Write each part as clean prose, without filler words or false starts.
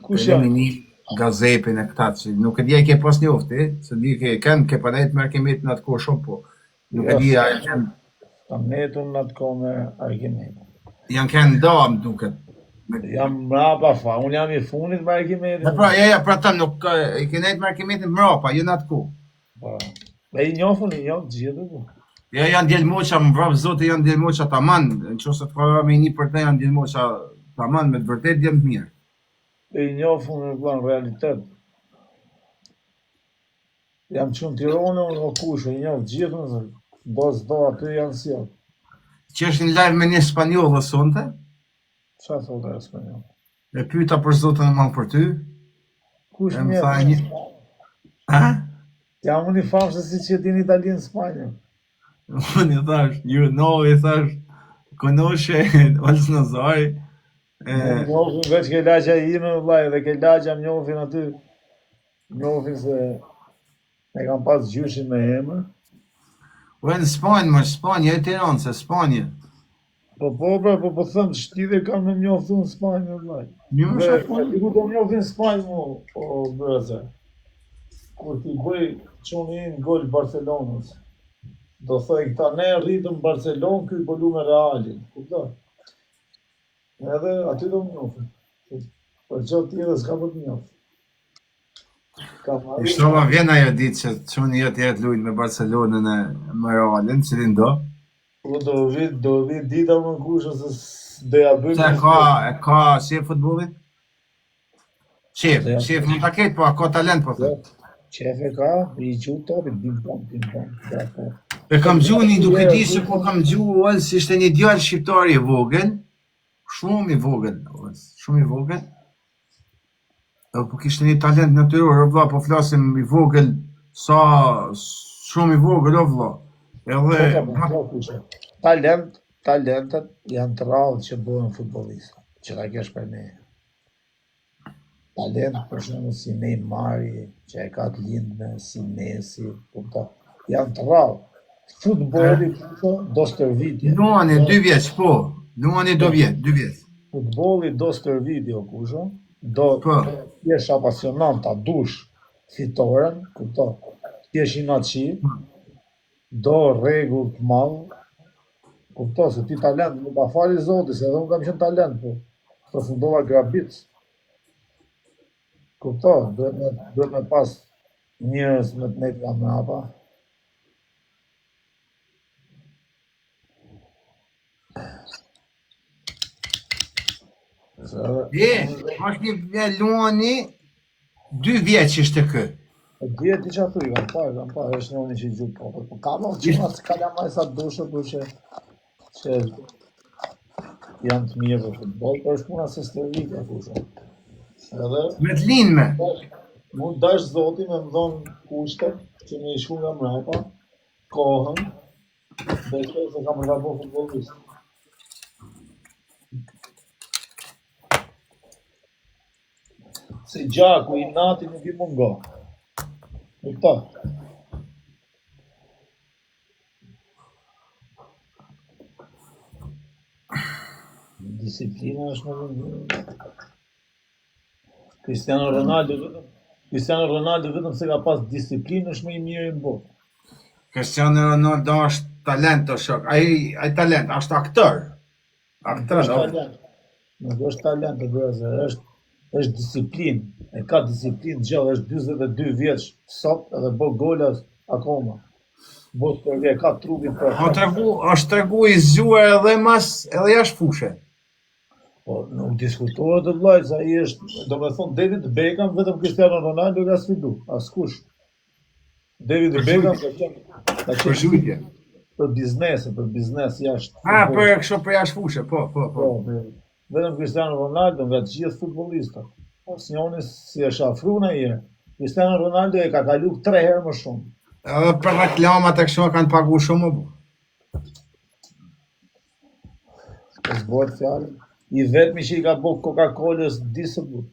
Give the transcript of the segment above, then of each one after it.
Kush janë? Një gazepin e këta që nuk e di a ke pas njofti, se di ke panajt me Arkimetin atë kohë shumë, po nuk e di a e kanë Kam netun në atë kohë me Arkimetin. janë kanë nda më duket. Jam mrapa fa, unë jam i funit me Arkimetin. Pra, pra ta nuk i ke nejt me Arkimetin mrapa, jo në atë kohë. Po. E i njofën gjithë po. Ja, janë djelmoqa, më vrap zote, janë djelmoqa taman, në qëse të ka me një për te janë djelmoqa taman, me të vërtet djemë të mirë. E i njofën në plan realitet. Jam qënë Tirone, unë në kushë, i njofë gjithë në bas do aty janë sjellë. Që është një live me një spanjoll dhe sonte? Qa thotë e spanjoll? E pyta për zotën e manë për ty. Kush më tha një... Ha? Jam unë i famë se si që jetin Italinë Spanjë. Unë i thash, i thash, konoshe, Olës Nazari. Më njofin veç ke lagja ime, vlaj, dhe ke lagja më njofin aty. Njofin se me kam pas gjyshin me emër. Ue në Spanjë, më Spanjë, e Tiranë, se Spanjë. Po thëmë, shtidhe kanë me njoftu në Spanjë, vlaj. Një më shafon? I ku të njofin Spanjë, o brëze. Kur t'i bëj qonin gol Barcelonës. Do thoj këta ne rritëm Barcelonë, këj bëllu me Realin. Kupta? Edhe aty do më njofin. Për gjatë tjere s'ka për të njofin. Shtova vjen ajo ditë që qëni jetë lujnë me Barcelonën e me Realin, cilin do? Do vit dita më në kushë se doja bëjmë... Se ka shef futbolit? Shef më taket, po ka talent, po thë. Qef e ka, i gju topit, bim pom. E kam gju një duke di se po kam gju Olës, ishte një djallë shqiptari i vogël, shumë i vogël. Po kishte një talent natyror, o vlla, po flasim i vogël, sa shumë i vogël, o vlla. Talentet janë të rrallë që bëhen futbolista, që ta kesh për ne. Talent për shumë si Neymari, që e ka të lindme, si Messi, janë të rrallë. Futbolli, do stërvitje. Luani 2 vjeç, po. Luani 2 vjeç. Futbolli do stërvitje, kusho. Do t'jesh apasionant, ta dush fitoren, t'jesh inaci, do regull të malë, se ti talent, nuk pa fali zoti, se edhe unë kam qenë talent, po përfundova grabitës. Duhet me pas njërës me të nejtë nga mrapa. Është një Luani 2 vjeç ishte kë. 2 vjeç që atu i kam pa, është një unë që i gjutë popër. Po ka më që mas ka lama e sa dushë, për që janë të mirë për futbol, për është puna se stërvitja, kushe. Me të linme. Mund dash zoti me më dhonë kushtet, që me i shku nga mrapa, kohën, dhe shkoj se kam rrabo futbolistë. Se gjaku i nati nuk i mungo. Në këta. Disiplina është në vëndë. Cristiano Ronaldo vetëm se ka pas disiplinë është më i mirë në botë. Cristiano Ronaldo është talent o shok. Ai talent, është aktor. Nuk është talent, është disiplinë. E ka disiplinë gjallë, është 42 vjeç sot edhe bë gola akoma. E ka trupin për... është tregu i zgjuar edhe jashtë fushë. Po, nuk diskutohet të vlajt, sa i është, do me thonë, David Beckham, vetëm Cristiano Ronaldo ka sfidu, askush. David Beckham për zhujtje. Për biznes jashtë. Për jashtë fushë, po. Vetëm Cristiano Ronaldo nga të gjithë futbolista. Asë njoni si është afru në jere. Cristiano Ronaldo e ka kalu 3 herë më shumë. Edhe për reklamat e kështu kanë pagu shumë. Zbojt fjallë. I vetëmi që i ka bo Coca-Colës disë bu.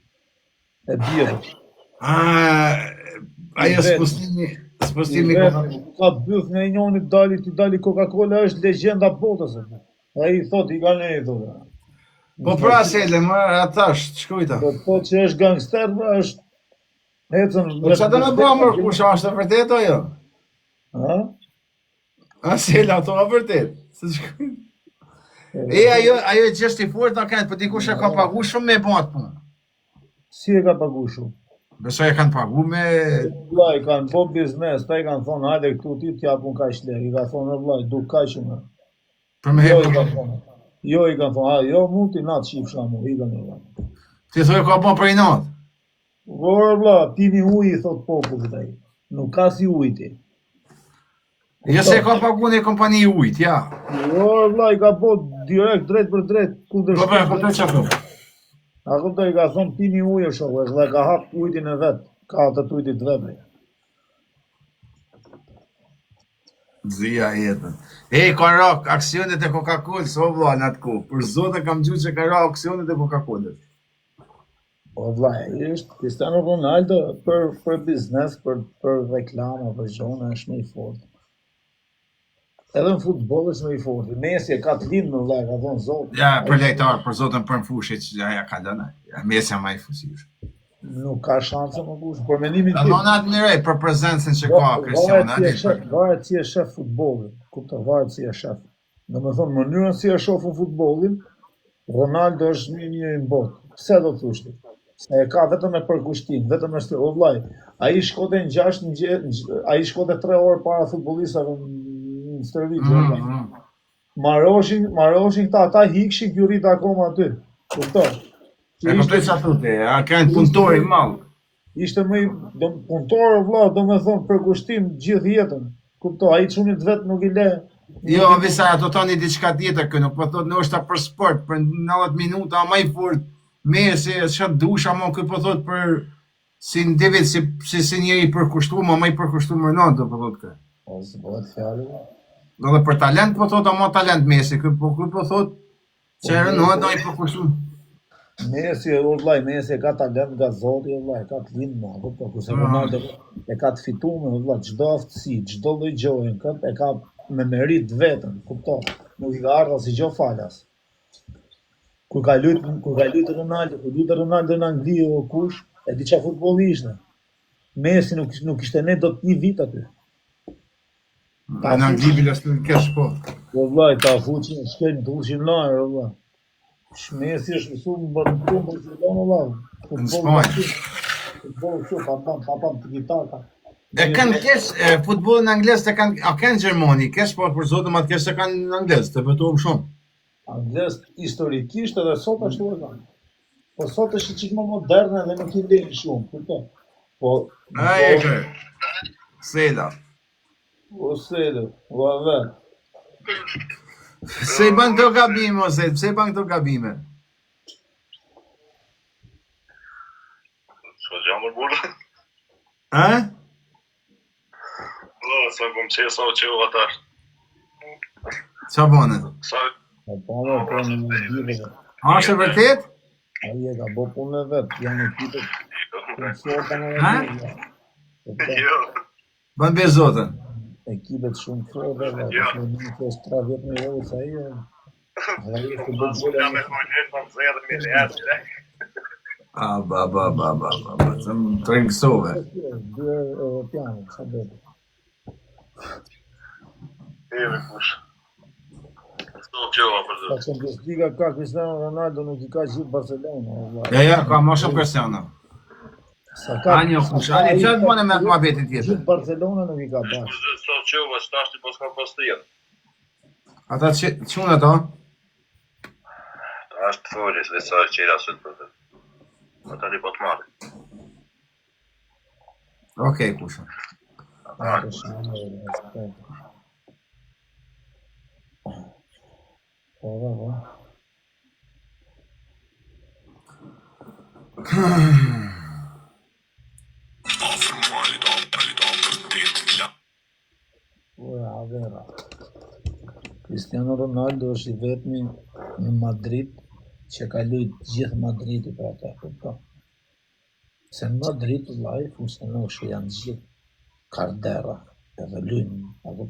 E bjërë. Ajo spostimi ka bëth nga i njoni dali Coca-Cola është legjenda botës. A i thot, i ka ne i thot. Po pra Sele, më atash, shkujta. Do të thotë që është gangster, është ecën Po çfarë do të bëjmë mërë kusha, është e vërtet o jo? Ha? A Sele, ato e vërtet? Se shkujta. Ajo e gjeshti fort në kënd, po dikush e ka pagu shumë me bo atë punë. Si e ka pagu shumë? Besoj e kanë pagu me... Vllai kanë po biznes, ta i kanë thonë, hajde këtu ti t'japun kaq lek. I ka thonë, vllai, du kaq shumë. Për me Jo i hepë. kanë thonë. Jo i kanë thonë, jo mund ti natë shifsha mu, i kanë thonë. Ti thoi ka bo për i natë. Vor vlla, pini ujë i thot popullit ai. Nuk ka si ujë ti. Jo se ka pagu në kompani ujt, ja. Jo vlla, i ka po direkt drejt për drejt kundër Po për të që ato. A kuptoj, i ka thonë pini ujë shoku, dhe ka hap ujtin e vet, ka atë ujtit vet. Zia jetën. Ka ra aksionet e Coca-Colës, o vlla në atë kohë. Për zote kam gjuhë që ka ra aksionet e Coca-Colës. O vlla, është Cristiano Ronaldo për biznes, për reklama, për gjona është më i fortë. Edhe në futboll është më i fortë. Messi e ka të lind në vllai, ka thonë zot. Ja, për lejtar, për zotën për në fushë, që ja ka dëna. Ja, Messi ma i fusish. Nuk ka shanse më kush, për mendimin Ta tim. do natë mirej për prezencën që ka Cristiano. Varet si e shef futbollin. Kupton, varet si e shef. Domethënë mënyrën si e shohun futbollin, Ronaldo është më i mirë në botë. Pse do të thosh ti? Se e ka vetëm me përkushtim, vetëm me o vllai. Ai shkote në 6 ai shkote 3 orë para futbollistëve në stërvitje. Maroshin këta, ata hikshin kjo rrit akoma aty. Kupton? E kuptoj që atute, a kanë punëtori malë. Ishte më i punëtor vlla, domethënë për kushtim gjithë jetën. Kuptoj, ai çunit vet nuk i le. Jo, visa ato tani diçka tjetër këtu, nuk po thotë në është për sport, për 90 minuta më i fort. Messi, çfarë dusha më kë po thotë për si individ, si njëri i përkushtuar, më i përkushtuar Ronaldo po thotë kë. Po s'bëhet fjalë. Do dhe për talent po thotë, ama talent Messi, kë po thotë që Ronaldo i përkushtuar. Messi, vllai, Messi e ka talent nga Zoti, vllai, ka të lind më, po kurse Ronaldo e ka të fituar, vllai, çdo aftësi, çdo lloj gjoje, kët e ka me merit vetën, kupton? Nuk i ka ardhur asgjë gjë falas. Kur ka luajtur Ronaldo në Angli o kush, e di çfarë futbolli ishte. Messi nuk ishte ne dot një vit aty. Në Angli bilas në kesh po. Vllai, ta fuqin, shkel dulshin lajë, vllai. Messi është mësuar në Barcelona, vllai. Në Spanjë. Futboll kështu, pam tiki-taka. E kanë kesh futbollin anglisht e kanë, a kanë Gjermani, kesh po për zotëm atë kesh e kanë në anglisht, të betohem shumë. Anglisht historikisht edhe sot ashtu e kanë. Po sot është çik më moderne dhe nuk i lejnë shumë, kupton? Po Ai e kë. Sela. Ose vave. Se i bën këto gabime ose pse i bën këto gabime? Ço jamur burla? Ha? Sa kom qenë sa u qenë atar. Qa bone? Sa Po në dive. A është e vërtet? Ai e ka bo punën e vet, janë ekipet. Ha? jo. Bën be zotën. Ekipet shumë forte, nuk është 30.000 euro sa ai. Ai është do të Jam me mojnë pa zëra miliardë. Ba, të më trengësove. Dy europianë, sa do. Me kush. Sto qova për Pa Champions Liga ka Cristiano Ronaldo, nuk i ka gjithë Barcelona, valla. Ja, ka ma shumë Cristiano. Sa ka Anjo kush, ani çfarë bone me ma betin tjetër? gjithë Barcelona nuk i ka bash. Sto qova stashti po s'ka pas të jetë. Ata çun ato? Ashtë të folis dhe sa qera sot për të. Ata li po të marrë. Okej, kusha. Po. Vera. Cristiano Ronaldo është i vetmi në Madrid që ka luajtur gjithë Madridi për ata, kupton? Se në Madrid vllai funksionon që janë gjithë Cardera, edhe luajnë, apo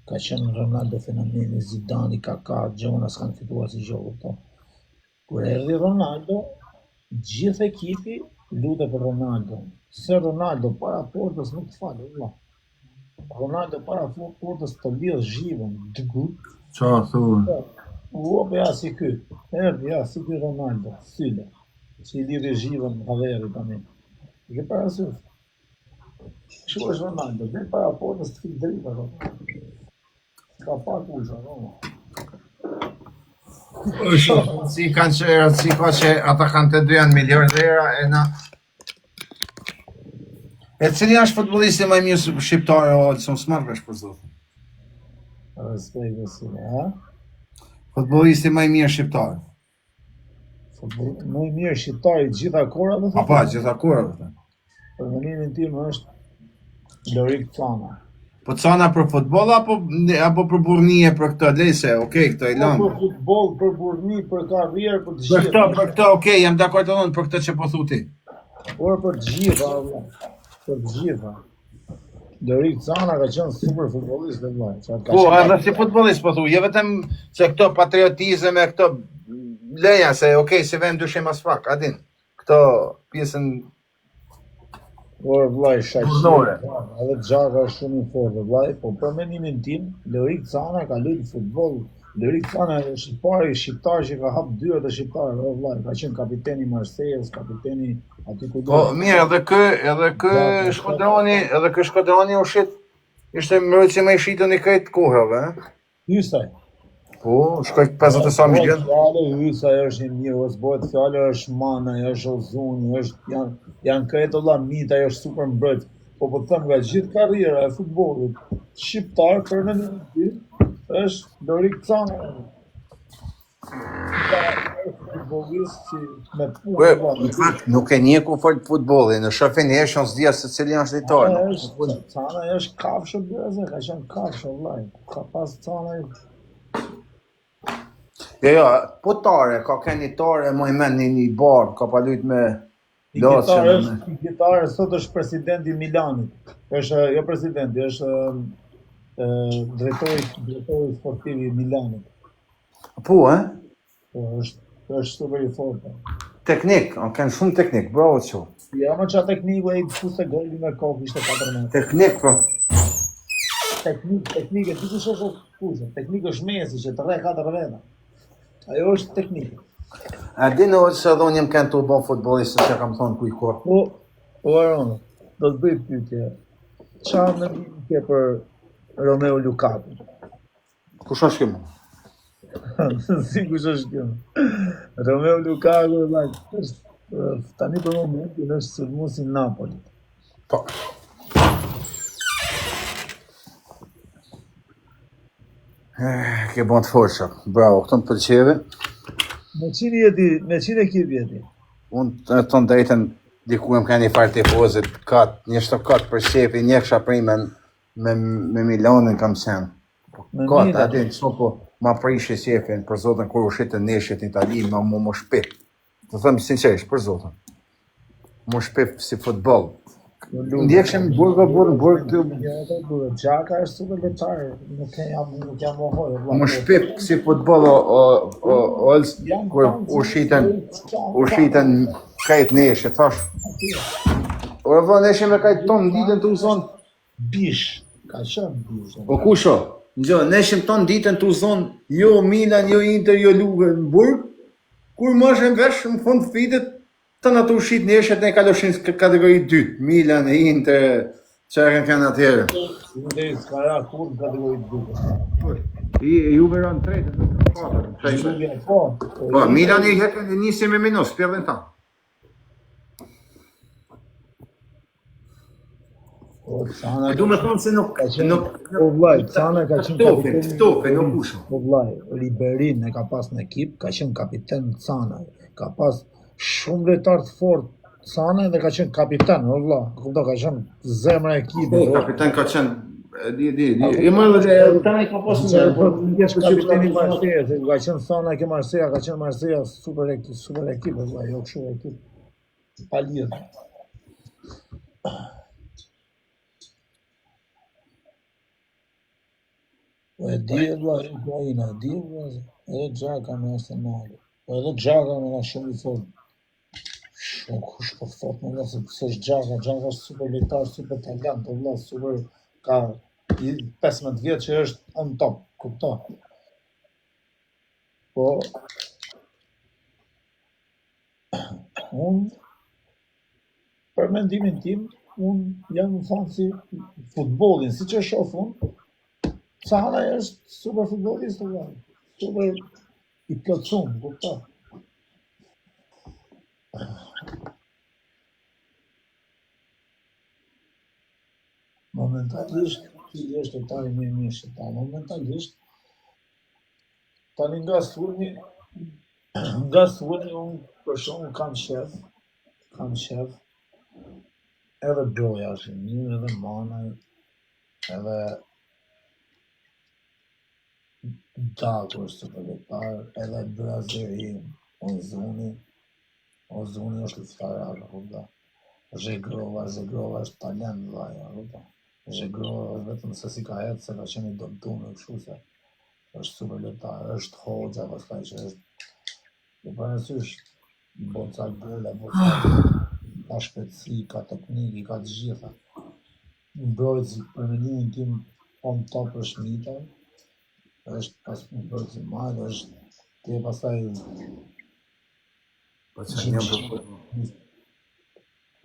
ka qenë Ronaldo fenomeni, Zidane, Kaká, Jonas kanë fituar si gjë, kupton? Kur erdhi Ronaldo, gjithë ekipi lute për Ronaldo. Se Ronaldo para portës nuk të falë, vëlla. Ronaldo para portës të lidh zhivën, dëgut. Qa thua? Uope ja si ky. Erdi ja si ky Ronaldo, sylle. Si i lidhi zhivën haveri tani. Ke parasysh? Kështu është Ronaldo, dhe para portës të fil drita. Ka pa kusha, no. Si kanë që, si ka që ata kanë të dy janë miliardera e na. E cili është futbollisti më i mirë shqiptar o Olson Smarkash për zotin? Respekt e si, ha? Futbollisti më i mirë shqiptar. Më i mirë shqiptar i gjitha kohërave. Apa, gjitha kohërave. Për mendimin tim është Lorik Cana. Po Cana për futboll apo për burnie për këtë lejse, okej, këtë i lëm. Për futboll, për burni, për karrierë, për të Për gjitha. këtë, okej, jam dakord edhe unë për këtë që po thu ti. Por për të gjitha, vëlla. Për të gjitha. Lorik Cana ka qenë super futbollist dhe vëlla. Po, edhe si futbollist po thu, jo vetëm se këto patriotizëm e këto leja se okej, se vend dyshim as pak, a din. Këto pjesën Por vllai Burnore. Shaqiri, edhe Xhaka është shumë i fortë vllai, po për mendimin tim, Lorik Cana ka luajtur futboll. Lorik Cana është i pari shqiptar që ka hap dyert e shqiptarëve, o vllai, ka qenë kapiteni i Marseilles, kapiteni aty ku do. Po mirë, edhe ky shkodroni ushit ishte mbrojtësi më i shitën i këtë kohërave, Hysaj. Po, shkoj 50 sa milion. Fjale, Hysaj është një mirë, ose bëhet fjale është Mana, është Ozuni, janë këtë olla mita, është super mbrojt. Po po të them nga gjithë karriera e futbollit shqiptar për mendimin tim është Lorik Cana. Futbollist që me punë. Në fakt, nuk e një ku fort futbolli, në shofin e shon s'dia se cili është ditor. Cana është kafshë bërëze, ka qenë kafshë, vllai. Ka pas Cana Jo, po tare, ka këni tare, më i men një barë, ka pa lujt me losë. Gitarë sot është presidenti Milanit. Është, jo presidenti, është drejtori sportiv i Milanit. Po, Po, është super i fortë. Teknik, kanë shumë teknik, bravo që. Ja, më qa tekniku e i të fuste golli me kokë, ishte 4 metrë. Teknik, po. Teknik, e dikush është kushe. Teknik është Messi që të 3-4 veta. Ajo është teknikë. A di në që edhe unë jem kënë të bon futbolistën që kam thonë kuj kur. Po, Aronë, do të bëjt pyetje. Qa në ke për Romelu Lukaku? Kush është këmë? Si kush është kjo? Romelu Lukaku, është tani për momentin është sulmuesi i Napolit. Po. Ke bon të forësha, bravo, këto më përqeve. Me qini ekip jeti? Unë të tonë drejten diku më ka një farë tifozit, një 7% një kësha primen me Milanin kam sen. Katë, adin, që po, ma prishi sjefin, për zotën, kur u shqitë neshjet në Itali, ma mu shpip. Të thëmë sinqerisht, për zotën. Mu shpip si futbol. Ndjekshim burg të... Gjaka është super letarë, nuk jam mohoj. Mu shpip si futbol olës, kur u shqitën kajt neshjet, thash. O e vë neshje me kajt tonë, ditën të uzon. Bish, ka qënë bish. O kusho, neshjem tonë ditën të uzon, jo Milan, jo Inter, jo Luga në burg, kur më është në vesh, në fund fitet, të në të ushit neshjet ne kaloshin kategori 2, Milan, Inter, që e kanë atjerë. Inter i s'kara kur në kategori 2. Juve ranë 3, po, Milan i hekën njësi me minus, pjellën ta. Du me thonë se nuk... Po vlaj, Cana ka qenë kapiten... Tofe, nuk ushë. Po vlaj, Riberin e ka pas në ekip, ka qenë kapiten Cana. Ka pas shumë lojtar të fortë Cana dhe ka qenë kapiten, o vlla. Kupto, ka qenë zemra e ekipit. Po, kapiten ka qenë... I më dhe tani ka pasë në kapiteni Marseilles, ka qenë Cana ke Marseilla, ka qenë Marseilla super ekip, vlla, jo kështu ekip. Pa lidhje. E di vlla, Ukraina, di vlla, edhe Xhaka me Arsenal. Edhe Xhaka më na shumë i thonë. Kush po thot më nëse s'është Xhaka, Xhaka është super lojtar, super talent, po vëlla, super ka 15 vjet që është on top, kupton? Po unë për mendimin tim, unë jam në thënë si futbollin, si që shoh unë, Sala është super futbollist, vëlla, super i plotësuar, kupton? Momentalisht, ti është lojtari më i mirë shqiptar. Momentalisht, tani nga sulmi unë për shumë kam shef, edhe Broja është i mirë, edhe Manaj, edhe Daku është super lojtar, edhe Brazeri, Ozuni është luftarar, kupton? Zhegrova është talent vllaja, kupton? Zhegrova vetëm se si ka ecë, se ka qenë i dobtuar kështu se është super lojtar, është Hoxha, pastaj që është parasysh boca gola, ka shpejtësi, ka teknikë, ka të gjitha. Mbrojtësi për mendimin tim on top është Mita, është pas mbrojtësi madh, është ti pastaj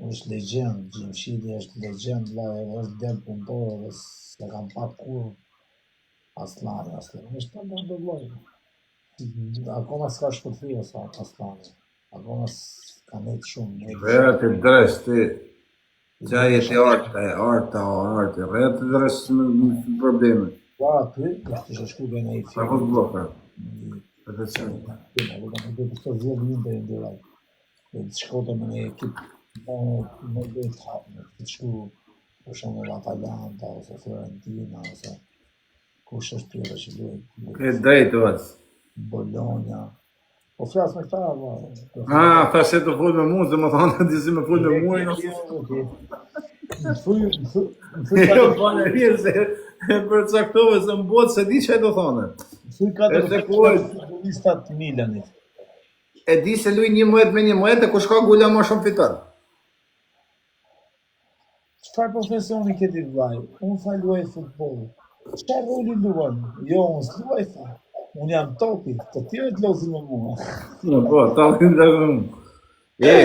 është legjend, Gjimshiti është legjend, është del punëtor dhe se kam pa kur Aslani është talent do vllai. Akoma s'ka shpëthyë sa Aslani. Akoma s'ka nejtë shumë. Vera të dres ti. Gjaje të artë, rrët të dres në probleme. Pa aty, është që shku dhe në i Sa këtë bloka? Për të qenë. Në të të 10 minute i ndëraj. Dhe të shkote me një ekip në dhe të hapë, të shku për shumë në Atalanta, ose Fiorentina, ose kush është tjere që luaj. Këtë drejtë vëtë. Bologna. Po flasë me këta, Tha se të full me mu, dhe më thonë të si me full me mu, Jo, bane rrë se për caktove se më botë se di që e do thonë. Thuj 4 futbolistat Milanit. E di se luj një muet me një muet e kush ka gulla ma shumë fitar. Çfarë profesioni ke ti vllai? Unë tha luaj futboll. Çfarë roli luan? Jo, unë s'luaj tha. Unë jam topi, të tjerët lozin me mua. Po, talin dhe unë. Me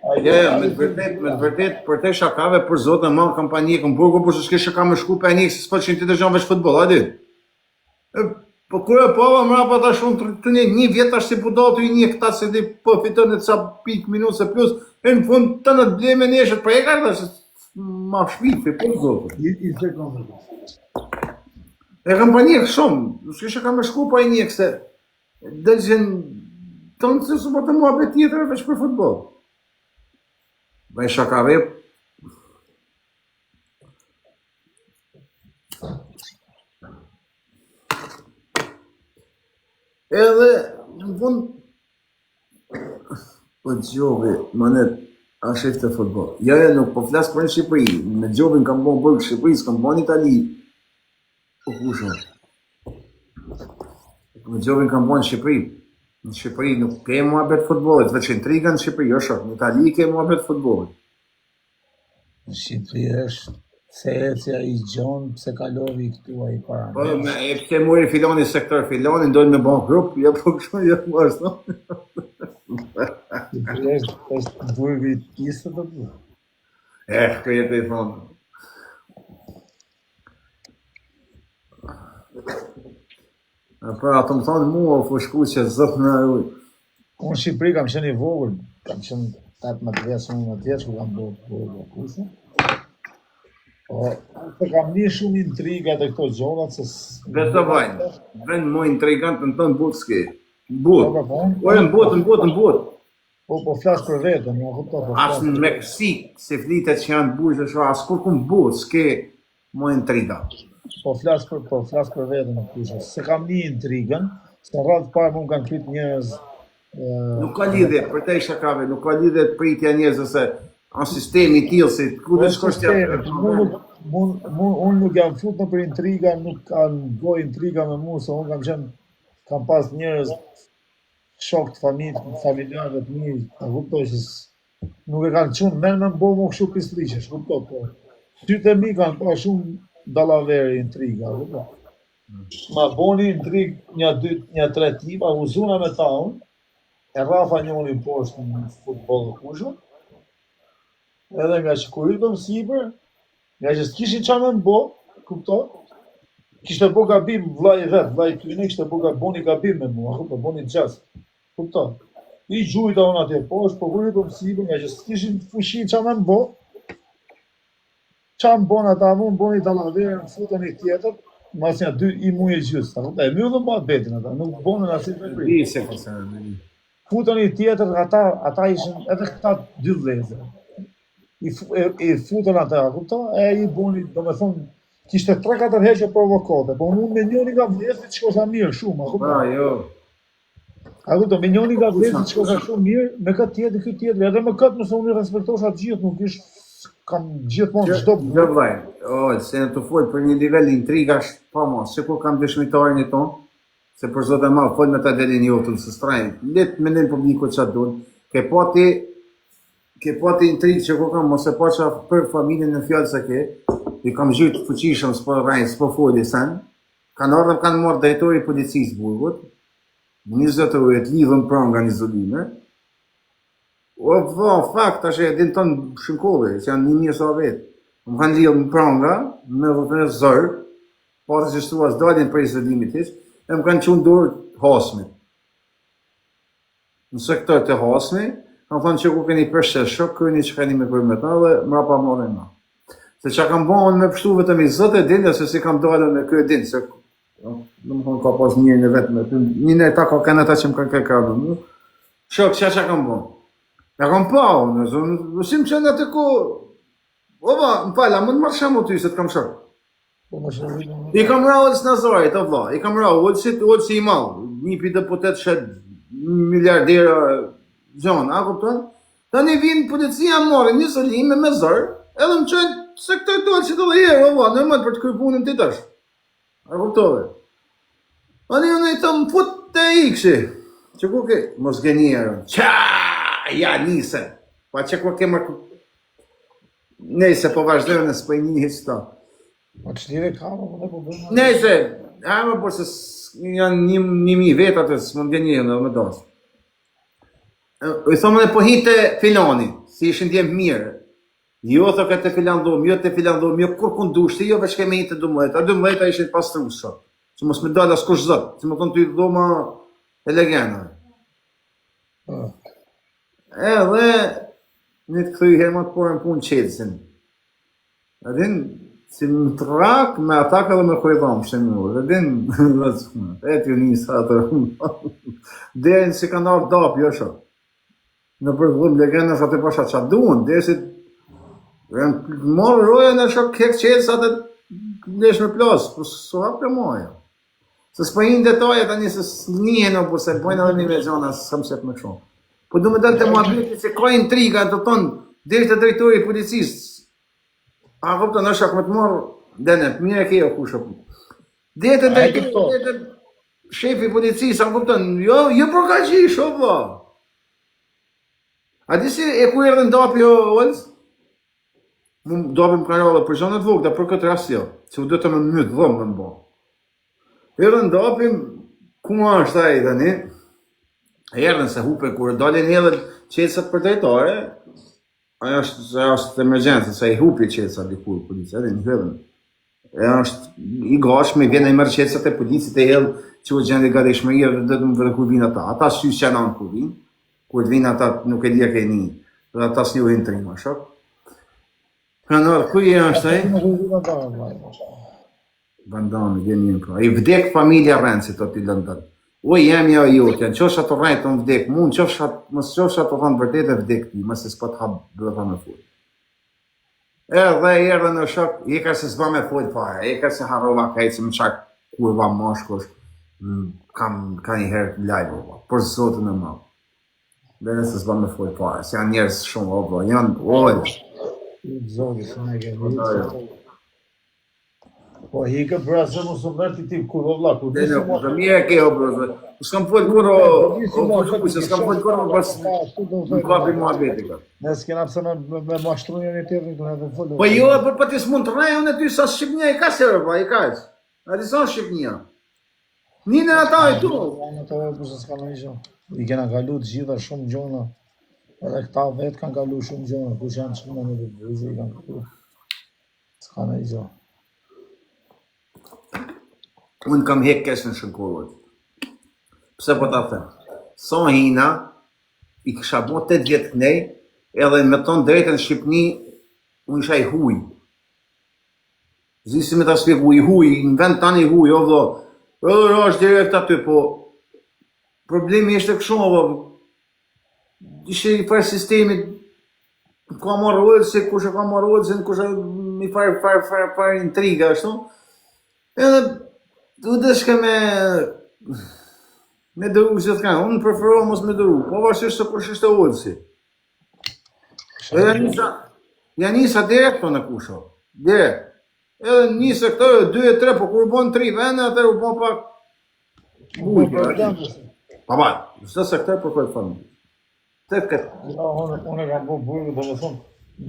të vërtet, për te shakave, për zotë në malë kampanje në burgu, për që s'ke shaka me shku për e njëkë, se s'po që në të të gjanë veç futbol, a dit? Po kërë e pova, mra pa ta shumë të një vjetë ashtë si pudatu i një këta se di po fitën e ca pik minusë e plus, e në fund të në të bleme neshët, për e ka të ma shpifi, për zotë. I sekundë. E kam pa njekë shumë, s'ke shaka me shku për e njekë, se dëgjën të në të po të mua për tjetër veç për futbol. Bëj shakave. Edhe, në fund, po Gjovi, manet, a shef të futbol. Ja, nuk po flasë për në Shqipëri, në Gjovin kam bon bërgë Shqipëris, kam bon Itali. Po kusho. Në Gjovin kam bon Shqipëri. Në Shqipëri nuk ke mua bet futbolit, veç intriga në Shqipëri, jo shok, në Itali ke mua bet futbolit. Në Shqipëri është se ecja i gjonë, pse kalovi këtu a i para. Po, e pse muri filoni sektor filoni, ndojnë me bon grup, jo po kështu, jo po është, no? Shqipëri është burgi isë të bu. Kjo jetë i thonë. Pra, ato më thonë mua, o fushku që zëtë në ujë. Unë në Shqipëri kam qenë i vogël, kam qenë 18 vjeç, 19 vjeç, ku kam bërë kushe. Po, të kam një shumë intrigat e këto gjonat, se... Beto vajnë, vend më intrigant në tonë butë s'ke. Butë. Ore, në butë. Po flasë për vetën, në kupto po flasë. Asë në Meksikë, se flitet që janë butë, që asë kur këmë butë, s'ke më intrigant. Po flasë për vetën në kushe. Se kam një intrigën, se në radhë parë më kanë kryt njërës... Nuk ka lidhje, për te shakave, nuk ka lidhje të pritja njëzë, se në sistemi t'ilë, se ku dhe shkosht tjetër. Unë nuk jam fut në për intriga, nuk kanë goj intriga me mu, se unë kam pas njërës shokët familjarëve të mi, a kuptoj që nuk e kanë qenë men me bo më kështu pistriqesh, kuptoj, po. Sytë e mi kanë pa shumë dallavere intriga, kuptoj. Ma boni intrigë një tre tima, uzuna me ta unë, e Rafa njoni poshtë në futboll të kushën, edhe nga që kur hyrëm sipër, nga që s'kishin qa me m'bo, kuptoj, kishte bo gabim vllai vet, vllai tyne kishte boni gabim me mua, kuptoj, boni xhas. Kuptoj. I gjujta unë atje poshtë, po kur hyrëm sipër, nga që s'kishin fuqi qa me m'bo, qa m'bon ata mu, m'boni dallavere, m'futën i tjetër, mas një 2 muaj e gjys, e mbyllën ba betin ata, nuk bonën asnjë veprim. Di se funksionon. Futën i tjetër, ata ishin edhe këta 2 vëllezër. I futën ata, kuptoj, e i boni, domethënë, kishte 3-4 herë që provokote, po unë me njëri nga vëllezërit shkosha mirë shumë, a kuptoj. Jo. A kuptoj, me njëri nga vëllezërit shkosha shumë mirë, me këtë tjetër, këtë tjetër, edhe me këtë nëse unë i respektosha të gjithë, nuk ish kam gjithmonë çdo Jo vllai, se në të fol për një nivel intrigash, po mos, se kur kam dëshmitarin e ton, se për zotë e madh fol me ta delin jotën së strajn. Let mendim publiku çfarë duan. Ke pati intrigë që kur kam mos e paça për familjen në fjalë se ke, i kam gjyt fuqishëm s'po rajn, s'po foli sen. Kanë marrë drejtori i policisë burgut. 20 orë të lidhën pranë nga izolime. O, fakt, tash e din ton shkollë, që janë 1000 sa vetë. Më kanë lidhë më pranga, me vëpër zërë, pa të gjështuas dalin për izolimit ish, e më kanë qunë dorë hasmit. Në sektor të hasmi, kanë thonë që ku keni përshet shok, këni që keni me kërë me ta dhe mra pa marrë na. Se që kam bëhen me pështu vetëm i zëtë e din, se si kam dalën me kërë din, se në më thonë ka pas njërë në vetë me të, njën e ta ka kanë ata që më kanë kërë mu. Shok, që kam bëhen? Ja kam pa unë, vësim që në të ku, ova, më pala, më në marrë shamu ty se të kam shok. I kam ra ullës Nazarit, o vla, i kam ra ullës i malë, një pi deputet shet miliardera gjonë, a kupton? Ta një vinë policia marrë një solime me zërë, edhe më qënë sektorituar që të dhejerë, o vla, nërmat për të kërë punën të tash. A kuptove? A një unë i të më put të ikshi, që ku ke, mos genjerën, ja, nise. Pa që ku kemë... Nese, po vazhdojnë në s'pëj një hista. Po që tjere kamë, po ne po bëjmë... Nese, ama po se janë 1000 vetat e s'më ndje një në me dasë. I thomë dhe po hite filani, si ishin djemë mirë. Jo thë këtë filan dhomë, jo të filan dhomë, jo kur kundushti, jo veç keme hite 12. A 12 ishin pastrusha. Që mos me dalë as kush zëtë, që më thonë të i dhoma e legena. Edhe një të këthuj herë më të porën punë qelsin. Edhin, si më të rak, me atak edhe me kojdham, shemur. Edhin, e t'ju një satër. Derin si kanë arë dap, jo shë. Në përdhëm legenda shë atë pasha qa duen, dhe si marë roja në shë kek qelsat e lesh me plasë, për së hapë për moja. Se s'pëjnë detajet a një se s'njihen o përse, pojnë edhe një vezjona, s'kam qep me shumë. Po du me dalë të muhabiti se ka intriga të tonë, dhe të drejtori i policisë. A këpëtë në shak me të marrë, dene, mire ke jo kushë për. Dhe të drejtori, dhe të shefi i policisë, a këpëtë, jo për ka gjishë, o ba. A di si e ku erdhe ndapi o olës? Mu ndapi më kanë rallë për zhonët vogë, dhe për këtë rast jo, që u dhe të me mytë dhëmë me më ba. Erdhe ndapi, ku ma është a i dhe një? Erdhen se hupe kur dalin edhe qelsat për drejtare, ajo është emergjencë, se i hupi qelsat dikur policia, edhe një hedhen. E është i gashme, vjen e mërë qelsat e policit e hedhë që u gjendë i gadeshmëria dhe dhe më kur vinë ata. Ata shqysh që janë kur vinë, kur vinë ata nuk e dhja ke një, dhe ata s'nju hinë të rima, shok. Kënër, ku i është e? Bandami, dhe një në pra. I vdek familja Renci të t'i lëndër. O jemi o jote, në qosha të rajtë të më vdek, mu në qosha të thanë vërtet e vdek ti, mëse s'pa të hapë dhe thanë me full. Edhe erdhe në shok, i ka se s'ba me full fare, i ka se harova kajtë se më qak kurva mashkosh, ka një herë të lajbë, për zotën e malë. Dhe nëse s'ba me full fare, se janë njerës shumë, janë ojë. Zotë, së në ke Po hikë bra se mos u mërti ti kur vëlla, kur Dhe mire ke o brëzë. S'kam folë kur s'kam folë kur pas nuk kapi muhabeti ka. Ne s'kena pse me mashtru njëri tjetrin këtu edhe folë. Po jo, po ti s'mund të rrej unë ty sa Shqipnia i ka serë, pa i ka. A di sa Shqipnia? Një ata e tu. Ato kush s'ka ndonjë gjë. I kena kalu të gjitha shumë gjona. Edhe këta vetë kanë kalu shumë gjona, kush janë shumë në vëzë i kanë kalu. S'ka ndonjë gjë. Unë kam hek kesën shënkurët. Pse po ta them? Sa hina, i kisha bo 8 vjetë kënej, edhe me tonë drejtën Shqipni, unë isha i huj. Zisi me ta shpiku i huj, në vend tani i huj, o vlo, është direkt aty, po problemi ishte kështu, o ishe i farë sistemit, ka marrë ojëse, kushe ka marrë ojëse, kushe i farë intriga, ashtu. Edhe, du dëshke me dëru që të kanë, unë preferohë mos me dëru, po vashishtë se kush ishte ojësi. Edhe nisa direkt, po në kusho, direkt. Edhe njëse këto 2-3, po kur bon 3 vene, atër u bon pak bujke. Pa baj, se se këtër për këtë fëmë. Unë e kam po burgu, do më thonë,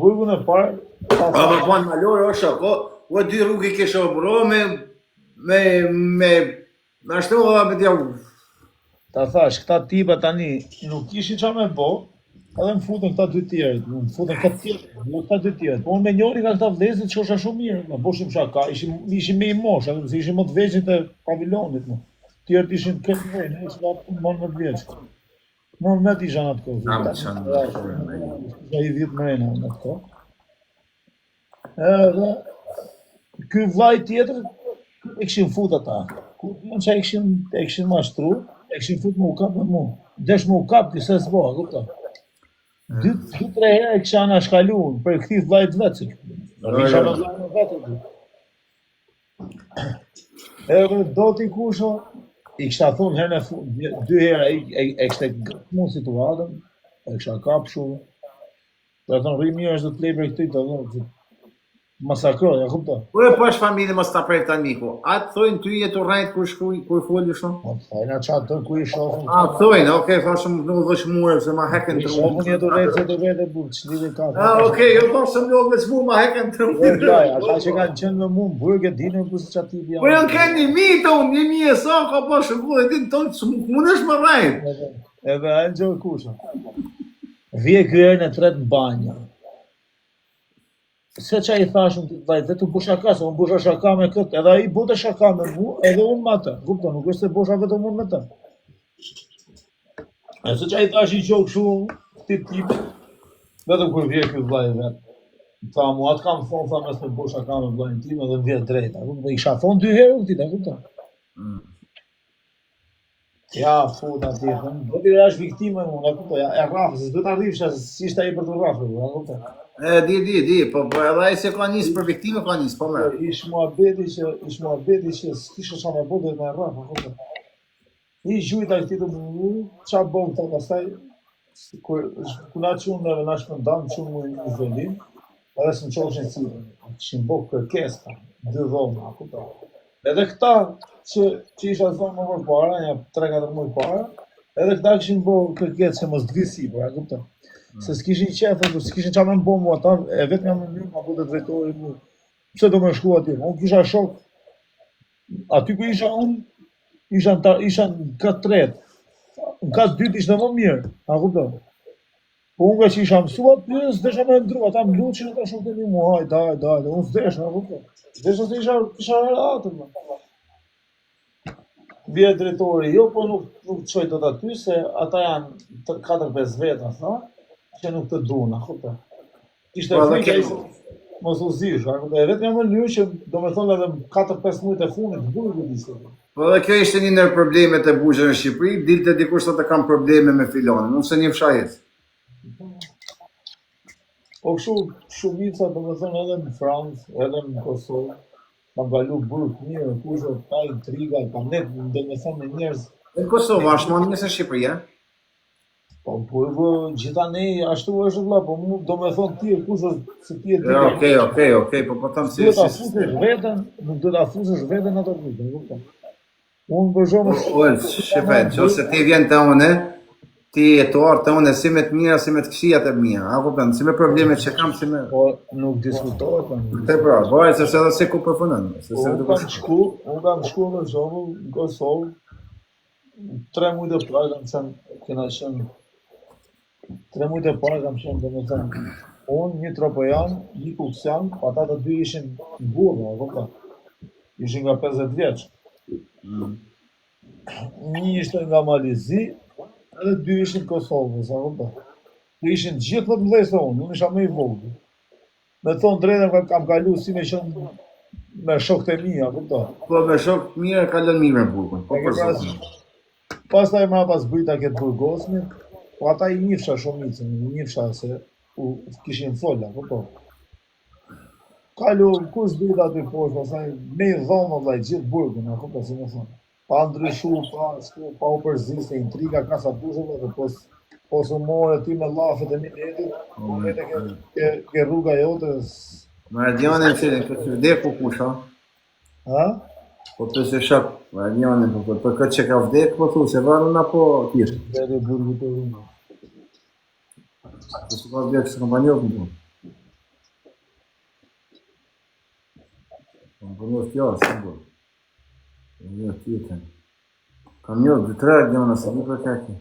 burgun e parë... Pa më ponë malore, o shako, o 2 rrugë i kishe obro me ashtoha me tja... Ta thash, këta tipa tani nuk ishin qa me bo, edhe më futën këta 2 tjerët, më futën këtë tjerët, nuk këta 2 tjerët. Po unë me njëri ka këta vlezit që është shumë mirë, më boshim shaka, ishim me i mosh, edhe se ishim më të veqit e pavilonit, më. Tjerët ishin këtë vejnë, ishë nga më të veqit. Më me t'i isha në të kohë. Isha i 10 mrejna në të kohë. Edhe, ky vlaj tjetër, e këshin fut ata. Në që e këshin mashtru, e këshin fut më u kap me mu. Desh më u kap, këse s'boha, kupta. 2-3 herë e kësha nga shkalu për këti vlajt vetë, që isha me vlajt në vetë. Edhe do t'i kusho, i kësha thunë herën e fut, 2 herë e kështë e gëtë mu situatën, e kësha kap shumë. Dhe thonë, rri mirë është dhe t'lej për këti të dhe, masakroj, ja kupta. Po e po është familje mos ta prejtë ta miku. Atë thojnë ty jetu rajtë kur foli shumë? Po, thajna qatë të ku i shofën. A, thojnë, okej, thashëm nuk vëshmurë, se ma heken të Shofën jetu rejtë se të vete burë, që lidhe ka. A, okej, jo thashëm nuk vëshmurë, ma heken të Ata që kanë qenë me mu, burë këtë dinë kusë që ati Po janë kënë 1.000 tonë, 1.000 e sa, ka po shëngu dhe dinë tonë, që mund është më rajtë. Edhe e në gjërë kusha. Vje kërën e tret në banja. Se që i thashëm të vajtë, dhe të bu shaka, se unë busha shaka me këtë, edhe i bute shaka me mu, edhe unë me të. Kupta, nuk është se busha vetëm unë me të. E se që i thash i qokë shumë, këti tipi, vetëm kur vje këtë vajtë vetë. Tha mu, atë kam thonë, tha mes të bu shaka me vajtë tim, edhe në vjetë drejta. I isha thonë 2 herë këti, ta kupta. Ja, fut ati, do t'i rash viktime mu, ta kupta, e rafës, do t'arrifësha, si ishte i për të rafës, ta kupta. Di, po edhe e se ka njësë për viktime, ka njësë, po me. Ish muhabeti që s'kisha qa me bote me rrafa, I gjujta këti të mu, qa bom të pastaj, kuna qunë dhe na shpëndam, qunë mu një zëllim, edhe së në qoshin si, kishin bo kërkesta, 2 dhoma, edhe këta që isha zonë më për para, një 3-4 mëj para, edhe këta kishin bo kërkes që mos t'visi, për e kupta. Se s'kishin qefë, s'kishin qa me më bo mu ata, e vetë nga më një, ma po të drejtori mu, pse do me shku aty, unë kisha shok, aty ku isha unë, isha në këtë tretë, në këtë dytë ishte më mirë, a kupta. Po unë nga që isha mësuat, s'desha me ndru, ata më luqin ata shumë të një mu, hajde, unë s'desha, a kupta. S'desha se isha relatër, bje drejtori, jo, po nuk qoj të aty, se ata janë 4-5 veta, tha, që nuk të duna, kupta. Ishte frika ishte mos u zish, e vetë nga më një që do me thonë edhe 4-5 mujtë e funit, burgu disë. Po dhe kjo ishte një nër problemet e bugjën në Shqipëri, dilte dikush të kam probleme me filonin, nuk se një fshajet. Po kështu shumica do me thonë edhe në Francë, edhe në Kosovë, kam galu burg mirë, kusho, ta intriga, kam net, do me thonë me njerëz. Në Kosovë, ashtë më njësë në Shqipëri, e? Po gjitha ne ashtu është vëlla, po mu do me thonë ti kusho se ti e ti. Okej, po thamë si... Nuk do ta fuzësh veten ato rrugë, kupton. Unë për shumë... Shifaj, nëse ti vjen të une, ti jetuar të une si me të mira, si me të këqijat e mija. A kupton, si me problemet që kam, si me... Po, nuk diskutohet, Te pra, bëhet se edhe se ku përfunon. unë kam shku në shumë, në Kosovë, 3 mujtë e parë kam qenë, kena qenë, 3 mujtë e parë kam qenë, dhe me thënë, unë, një tropojan, një kuksian, ata të dy ishin burë, a kupton, ishin nga 50 vjeç. Një ishte nga Malizi, edhe 2 ishin Kosovës, a kupton. Ishin gjithë të mëdhej se unë isha më i vogël. Me thonë drejtën kam kalu si me qenë me shokët e mia, kupton. Po me shok mirë ka lënë mirë me burgun. Po për zotin. Pastaj më pas bëjta këtë burgosmit, po ata i njifsha shumicën, i njifsha se kishin fola, kupton. Kalu, kush bëjta aty poshtë, pastaj me i dhomë vllai gjithë burgun, a kupton si më thonë. Pa ndryshu, pa u përziste, intriga ka sa dusheve dhe po së more ti me lafet e minetit, po vete ke rruga jote. Maradianin që këtë vdeku kusha. Ha? Po të se shak, Maradianin, për këtë që ka vdeku, po thu, se varën apo tjeshtë. Deri burgu të rruga. Po se ka vdeku se kompanjot në punë. Kompanjot fjallë, së bërë. Një tjetën. Kam një 2-3 Maradiana, se një për kaki.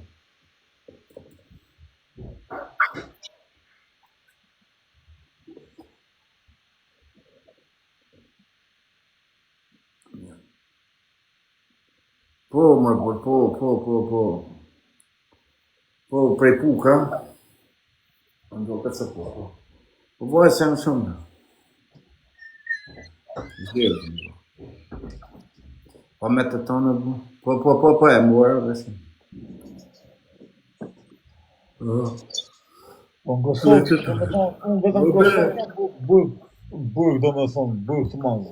Po, më bërë, po, prej puka, më do këtë se po. Po, bëhe se në shumë. Zhjërë. Po, me të tonë, po, e mërë, besim. Po në Kosovë, unë vetëm Kosovë, burg do me thonë, burg të madhë.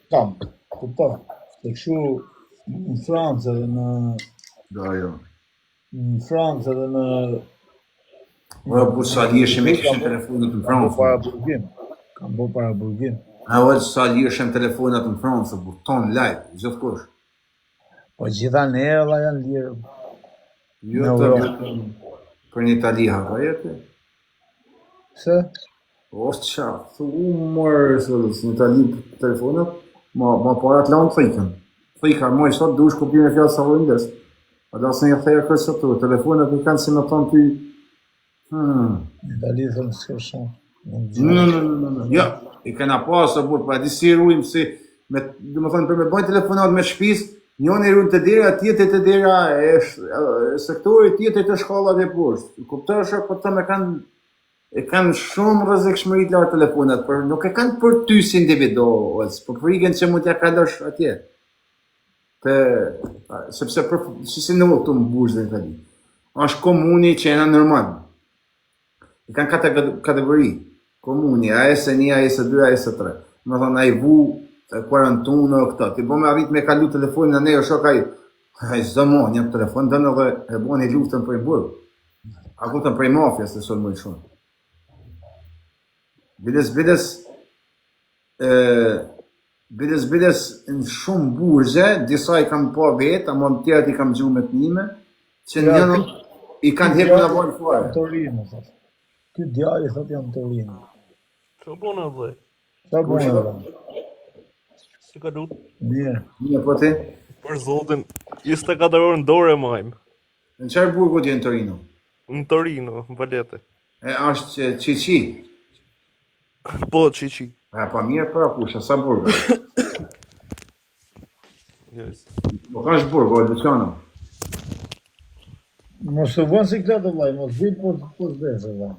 Kam, kuptar. Se këshu në Francë edhe në... Da, jo. Në Francë edhe në... Ora, bu sa lirëshim e këshin telefonat në Francë. Kam bo para burgim. A ora, sa lirëshim telefonat në Francë, bu ton live, gjithë kush. Po gjitha njerë, la janë lirë. Jo të për një Itali haka jetë. Se? O, së qarë, thu mërë, së në Itali telefonat, ma parat lanë frikën. Frika, ma i sot dush kupim e fjallë sa vëndes. A da se një thejë kërë së të, telefonat i kanë si me thonë ty... Në Itali thëmë s'ke shumë. No, ja, i kena pasë, burë, pa di si rujmë si, dhe më thonë, për me bojnë telefonat me shpis, njën e rrën të dera, tjetër të dera, sektori tjetër të shkollat e poshtë. Kuptër shë, po të me kanë shumë rrezikshmëri të lartë telefonat, për nuk e kanë për ty si individuos, po për ikën që mund t'ja kalësh atje. Sepse si në këtu më bush dhe në tali. Ashtë komuni që jena normal. I kanë kategori. Komuni, AS1, AS2, AS3. Më thonë, a i vu, kuarantunë o këta. Ti bo me arrit me kalu telefonin në ne, o shok a i zdo mo, një telefon, dhe në dhe e bo një luftën për i burë. A kutën për i mafjas të solë mëjë shumë. Bides në shumë burgje, disa i kam po vetë, ama në tjerat i kam gju me të njime, që njënë i kanë hepë në bojnë fare. Torino, thot. Ky djali thot jam Torino. Që bëna dhe? Qa bëna dhe? Si ka du? Mirë. Një, po ti? Për zotin, 24 orë në dorë e majmë. Në qërë burgu t'je në Torino? Në Torino, në Valete. E ashtë Qiqi? Po, Qiqi. Pa mirë pra kusha, sa burga? Yes. Po ka është burgo, e Luciano? Mos të vënë si kletë vlaj, mos vitë po s'deshe vlaj.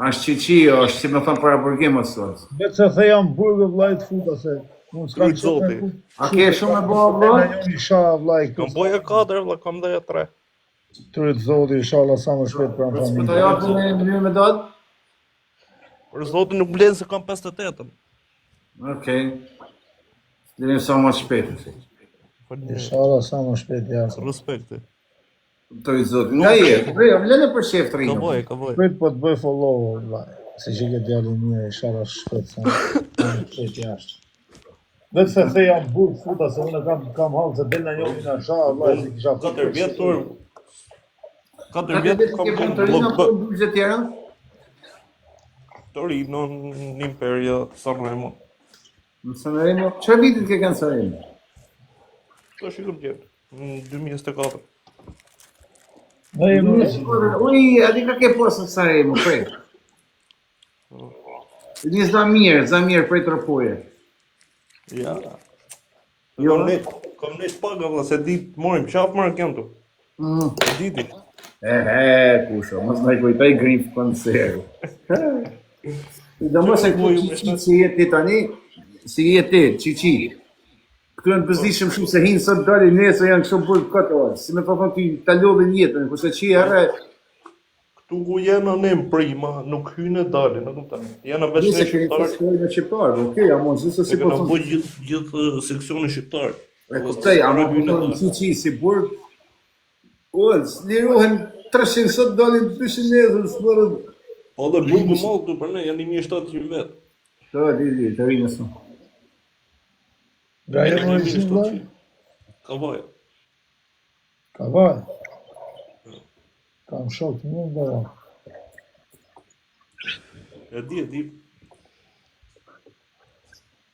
Ashtë Qiqi, është si me thonë para burgimët sot. Vetë se the jam burgë vlaj të futa se... Krujt zoti. A ke shumë e bëha vlaj? Isha vlaj Kam boja 4, vla, kam dhe 3. Tryt zoti, inshallah sa më shpejt për në Po të familje. japë me një me datë? Për zotin nuk blenë se kam 58-ën. Okej. Dirim sa më shpejt. Inshallah sa më shpejt jashtë. Respekti. Të i zotë. Nga jetë, vlenë për shef të rinë. Ka boj. Shpejt po të bëj follow vlaj. Se që ke djali mirë, inshallah shpejt sa më shpejt jashtë. Vetë se the jam burg futa se unë kam hallë se del në njohin në sha, Allah, se kisha 4 vjet tur. 4 Atë vjet vetë kam ke qenë Torino blok apo B. burgje të tjera? Torino, në Imperia, Sanremo. Në Sanremo, çfarë vitit ke kanë Sanremo? To shikur gjithë. Në 2024. Ne jemi në Ui, a di ka ke posë në Sanremo, prej. Një Zamir prej Tropoje. Ja. Jo. Kom ne paga valla se ditë morim qaf marrë kënë tu. Diti. Kusho, mos më kujtoj grif koncert. Do mos e ku Qiqi si jeti tani, si jeti Qiqi. Këtu janë pëzdishëm shumë se hinë sot dali nesër janë kështu burg këtë orë. Si me thonë ti ta lodhin jetën, kurse qi herë Tu ku jena ne në prima, nuk hynë e dalin, në kuptan. Jena veç nëse ne keni shqiptarë, pasur në shqiptar, okej, amon, se e si po këna thonë. bëj gjithë seksioni shqiptarë. E kuptoj, amon po thonë Qiqi si burg. Ol, lirohen 300 sot dalin 200 nesër, s'morën. Po dhe burgu malë këtu për ne, janë 1700 vetë. Të rinë së. Nga jemi në shimë dhe? Kavaja. Ka vaj. Kam shok të një dhe. E di.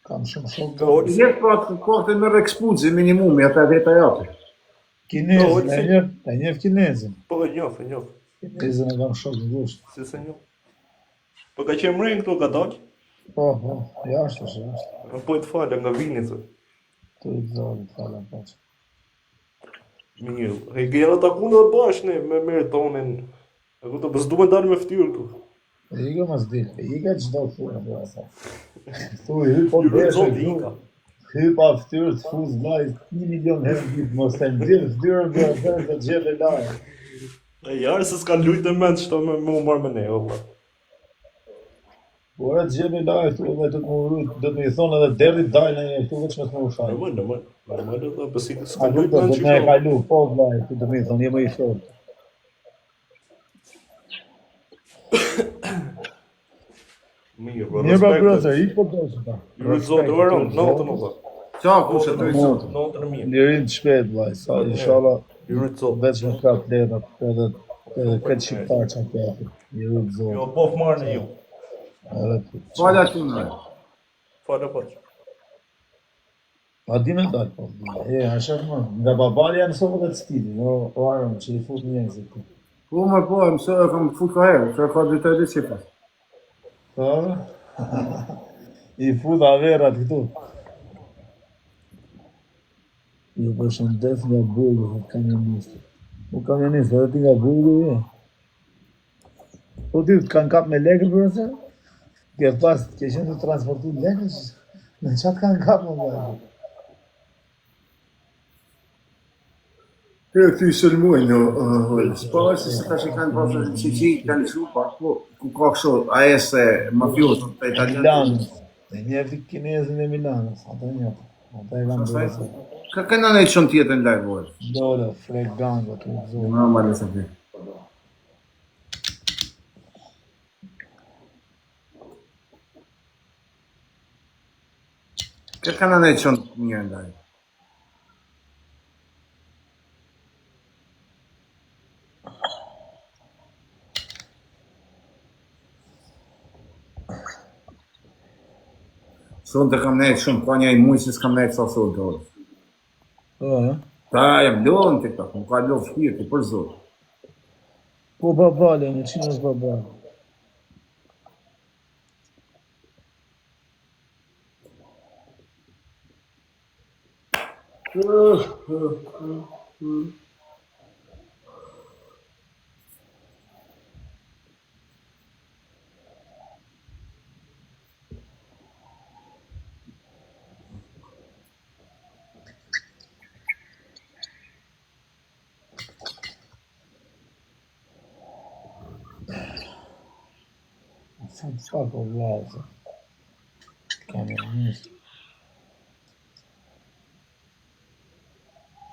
Kam shumë shok Ka të orë si. Jetë pra të kohët e mërë ekspuzë minimumi, ata veta japi. kinezin, e njef kinezin. Po e njof. Kinezin e kam shok në gusht. Si se njof. Po ka qenë mrejnë këtu ka daqë, Po, jashtë është, jashtë. po i të falë nga Vinica. Të i të zori, të falem po që. Mirë, e gjena taku në bashkë ne me Meritonin. E ku të bëzdu me dalë me ftyrë këtu. E i ka mas dilë, i ka qdo këtu, dhe asa. Këtu i hypo Ju deshe, rëzot i ka. hypa ftyrë të fuz laj, 1 milion herë në ditë, mos të ndilë ftyrën dhe atërë të gjellë e laj. E jarë se s'ka lujtë e mend qëto me u marrë me ne, valla. Por e të gjellë e laj, këtu dhe të të murujt, dhe të më i thonë edhe derit dajnë e këtu veç me të më ushaj. Normal edhe, pësi A s'ka nuk lujtë do me të në me e qështo. kajlu, po laj, këtu të më i thonë, je më i shortë. Mirë, bro, Mirë pra respekt. brother, i po do që ta. Ju rëzotë, u erën, natën valla. Qa, kushe të rëjtë sotë? Natën e mirë. Lirin të shpet, laj, sa inshallah, Ju rëzotë. veç me ka pletat, edhe këtë shqiptar që të japi. Lirin të Jo, zonë, pof marrë në ju. edhe të. Falja të në. Falë paq. A di me dalë, po. A shef më, nga babali janë sot dhe të stili, jo, o arëm që i fut njerëzit. Po më po, mësë e kam fut ka herë, që e ka dy të edhe që pas. Po, i fut averat këtu. Ju përshëndes nga burgu, kamionist. U kamionist, edhe ti nga burgu je. Po ti të kanë kap me lekë për ose? Ke pas, ke qenë të transportu lekës? Në qatë kanë kap më bërë? Të këty sëllmuaj në spërë, se ta që kanë pasur që kanë shu, po, ku ka kështu, a e se mafios, të italianë. Milanës. E njefti kinezin e Milanës, ata njefti. Ata e kanë bërë. Ka këna në i qënë tjetën lajë, bërë. Dole, frek gango, të zonë. Në më në se të. Ka këna në i qënë një lajë. Sonë të kam nejtë shumë, ka një i mujë që s'kam nejtë sa sotë të orë. Po, Ta jam lodhën të këta, më ka lodhë shpirti, për zotë. po babale, në qinë është babale. Some fuck of laws. Kamionist.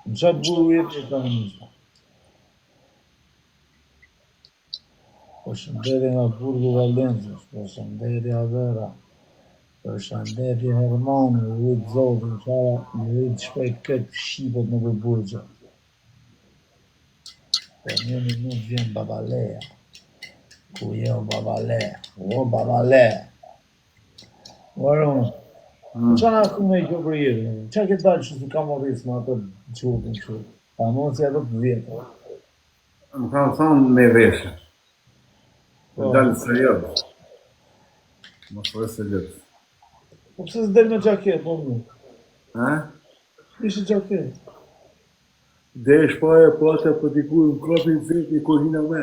Në qatë burgu jetë e kamionist. Po shëndetje nga burgu Valenzës, po shëndetje Avera. Përshëndetje Hermani, rrit zotin, qara, rrit shpejt këtë shqipët në burgja. Po një nuk vjen babaleja. Ku jo babale, o babale. Varon, qa nga ku me i kjo për jetë? Qa ke dalë që si kam orris me atë qurtin që? Pa mund si ato të vjetë. Më kanë thonë me veshë. Më dalë serios. Më thore se lëpë. Po pëse s'del me gjaket, po më? Ha? Ishte gjaket. Dhe e shpaja po atë për dikur në kapin vetë i kohina me.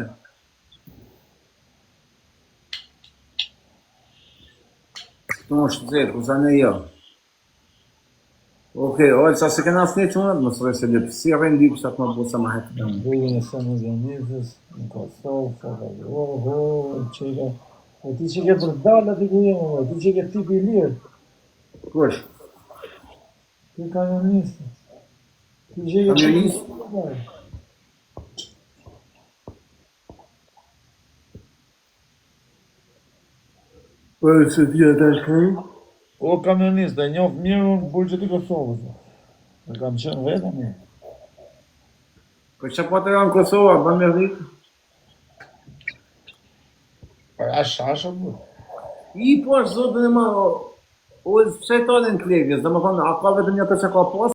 Këto është zetë, ku zane jo. Okej, ojë, sa se kena sne që unë, më thore se lëpë. Si rendi për sa të më bosa ma hetë. Në bullën e Semizjanitës, në Kosovë, qeka. E ti që ke për dalë ati ku jemë, ti që ke tipi i lirë. Kush? Ti kamionistë. Ti që ke Kamionistë? Po e se dhja të shkëri? O kamionistë, e njofë mirë unë burgjët i Kosovës. E kam qenë vetëm e. Po që po të janë Kosova, ba me rritë? Para shasha, bu. I po është zotën e ma, o pse të në klevjes, dhe më thonë, a ka vetëm një të që ka pas,